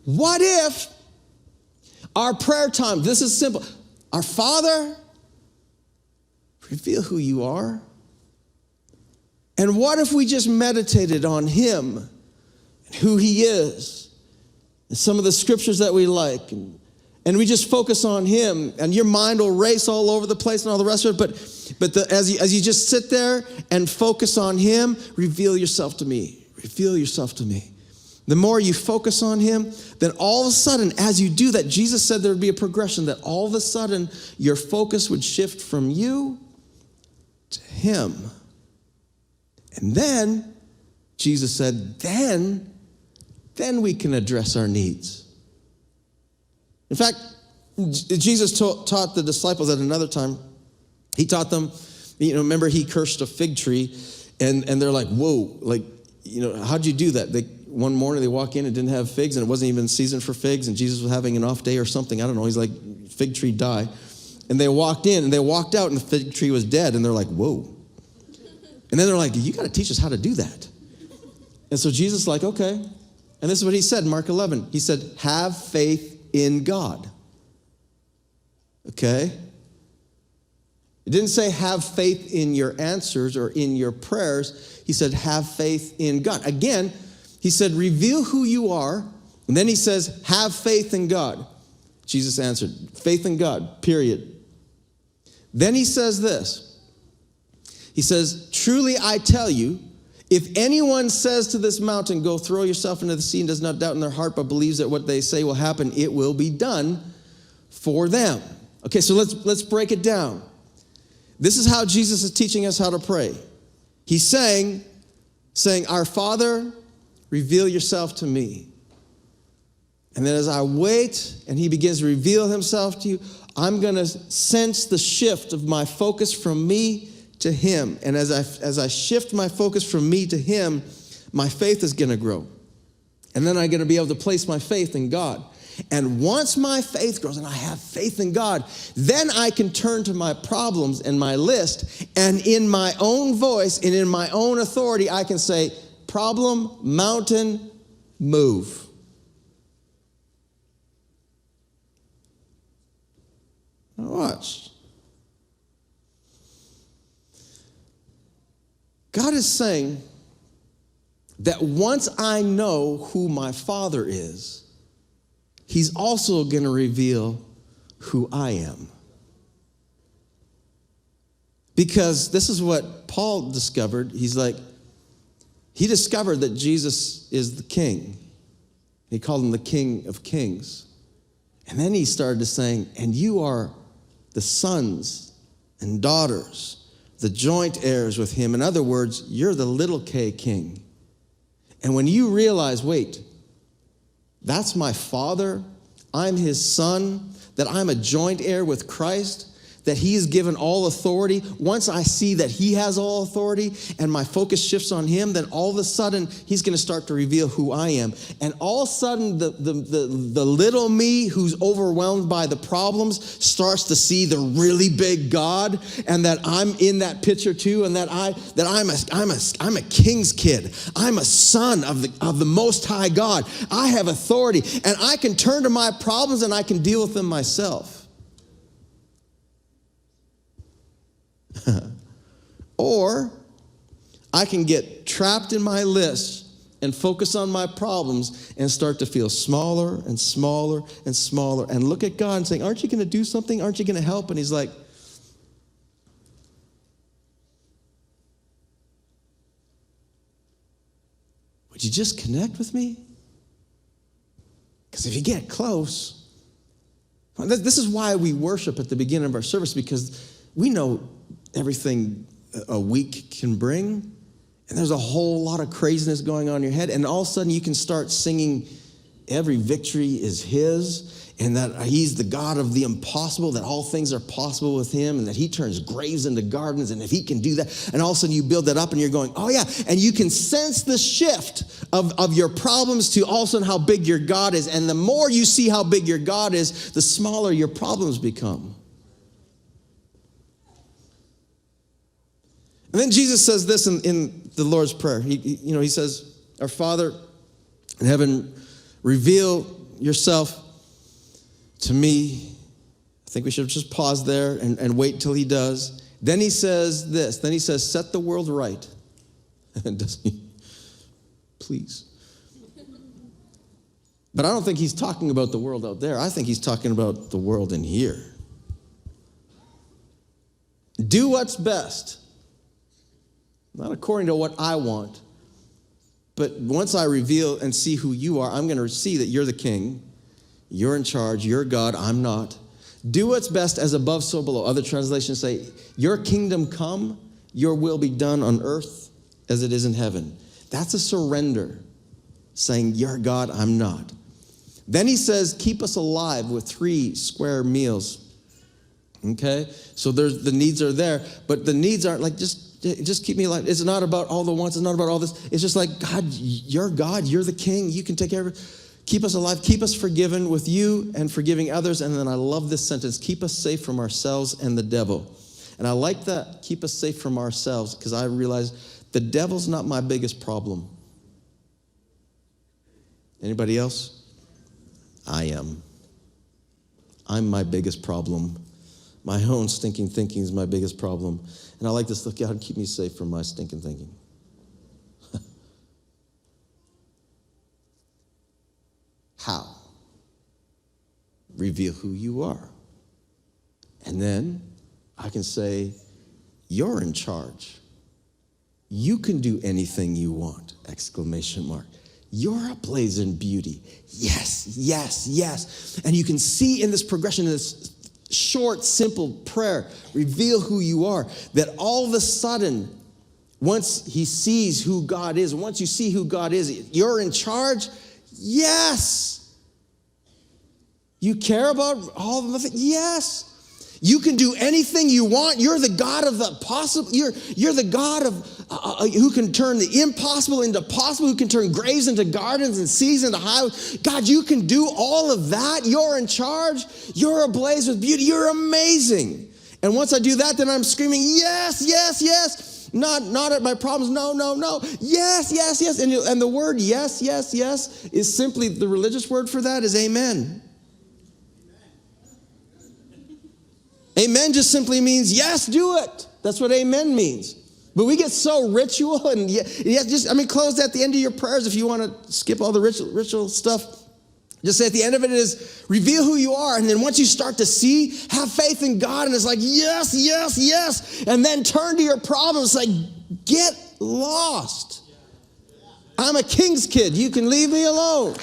What if our prayer time, this is simple. Our Father, reveal who you are. And what if we just meditated on him and who he is and some of the scriptures that we like and we just focus on him, and your mind will race all over the place and all the rest of it. But as you just sit there and focus on him, reveal yourself to me. Reveal yourself to me. The more you focus on him, then all of a sudden, as you do that, Jesus said there would be a progression, that all of a sudden your focus would shift from you to him. And then, Jesus said, then we can address our needs. In fact, Jesus taught the disciples at another time. He taught them, remember he cursed a fig tree, and they're like, whoa, how'd you do that? One morning they walk in and didn't have figs, and it wasn't even season for figs, and Jesus was having an off day or something. I don't know. He's like, fig tree die. And they walked in, and they walked out, and the fig tree was dead, and they're like, whoa. And then they're like, you got to teach us how to do that. And so Jesus is like, okay. And this is what he said, Mark 11. He said, have faith in God. Okay? It didn't say have faith in your answers or in your prayers. He said, have faith in God. Again, he said, reveal who you are. And then he says, have faith in God. Jesus answered, faith in God, period. Then he says this. He says, truly I tell you, if anyone says to this mountain, go throw yourself into the sea, and does not doubt in their heart, but believes that what they say will happen, it will be done for them. Okay, so let's break it down. This is how Jesus is teaching us how to pray. He's saying, our Father, reveal yourself to me. And then as I wait and he begins to reveal himself to you, I'm going to sense the shift of my focus from me to him. And as I shift my focus from me to him, my faith is going to grow. And then I'm going to be able to place my faith in God. And once my faith grows and I have faith in God, then I can turn to my problems and my list, and in my own voice and in my own authority, I can say, problem, mountain, move. Now watch. God is saying that once I know who my Father is, he's also going to reveal who I am. Because this is what Paul discovered. He discovered that Jesus is the King. He called him the King of Kings. And then he started saying, and you are the sons and daughters, the joint heirs with him. In other words, you're the little K king. And when you realize, wait, that's my Father, I'm his son, that I'm a joint heir with Christ, that he is given all authority. Once I see that he has all authority and my focus shifts on him, then all of a sudden he's going to start to reveal who I am. And all of a sudden the little me who's overwhelmed by the problems starts to see the really big God, and that I'm in that picture too, and that I'm a king's kid. I'm a son of the Most High God. I have authority, and I can turn to my problems and I can deal with them myself. Or I can get trapped in my list and focus on my problems and start to feel smaller and smaller and smaller and look at God and saying, aren't you going to do something? Aren't you going to help? And he's like, would you just connect with me? Because if you get close, this is why we worship at the beginning of our service, because we know everything a week can bring, and there's a whole lot of craziness going on in your head, and all of a sudden you can start singing every victory is his, and that he's the God of the impossible, that all things are possible with him, and that he turns graves into gardens, and if he can do that, and all of a sudden you build that up and you're going, oh yeah, and you can sense the shift of your problems to all of a sudden how big your God is, and the more you see how big your God is, the smaller your problems become. And then Jesus says this in the Lord's Prayer. He says, our Father in heaven, reveal yourself to me. I think we should just pause there and wait till he does. Then he says this. Then he says, set the world right. And doesn't he? Please. But I don't think he's talking about the world out there. I think he's talking about the world in here. Do what's best. Not according to what I want. But once I reveal and see who you are, I'm going to see that you're the king. You're in charge. You're God. I'm not. Do what's best as above, so below. Other translations say, your kingdom come, your will be done on earth as it is in heaven. That's a surrender, saying, you're God, I'm not. Then he says, keep us alive with 3 square meals. Okay? So the needs are there, but the needs aren't like, just keep me alive. It's not about all the wants. It's not about all this. It's just like, God, you're the king. You can take care of it. Keep us alive. Keep us forgiven with you and forgiving others. And then I love this sentence, keep us safe from ourselves and the devil. And I like that, keep us safe from ourselves, because I realize the devil's not my biggest problem. Anybody else? I am. I'm my biggest problem. My own stinking thinking is my biggest problem. And I like this, look, God, keep me safe from my stinking thinking. How? Reveal who you are. And then I can say, you're in charge. You can do anything you want, exclamation mark. You're ablaze in beauty. Yes, yes, yes. And you can see in this progression, in this short, simple prayer, reveal who you are, that all of a sudden, once he sees who God is, once you see who God is, you're in charge. Yes. You care about all of the things? Yes. You can do anything you want. You're the God of the possible. You're the God of who can turn the impossible into possible, who can turn graves into gardens and seas into highways. God, you can do all of that. You're in charge. You're ablaze with beauty. You're amazing. And once I do that, then I'm screaming, yes, yes, yes. Not at my problems. No, no, no. Yes, yes, yes. And the word yes, yes, yes is simply, the religious word for that is amen. Amen just simply means, yes, do it. That's what amen means. But we get so ritual and close at the end of your prayers if you want to skip all the ritual stuff. Just say at the end of it is, reveal who you are. And then once you start to see, have faith in God. And it's like, yes, yes, yes. And then turn to your problems. Like, get lost. I'm a king's kid. You can leave me alone.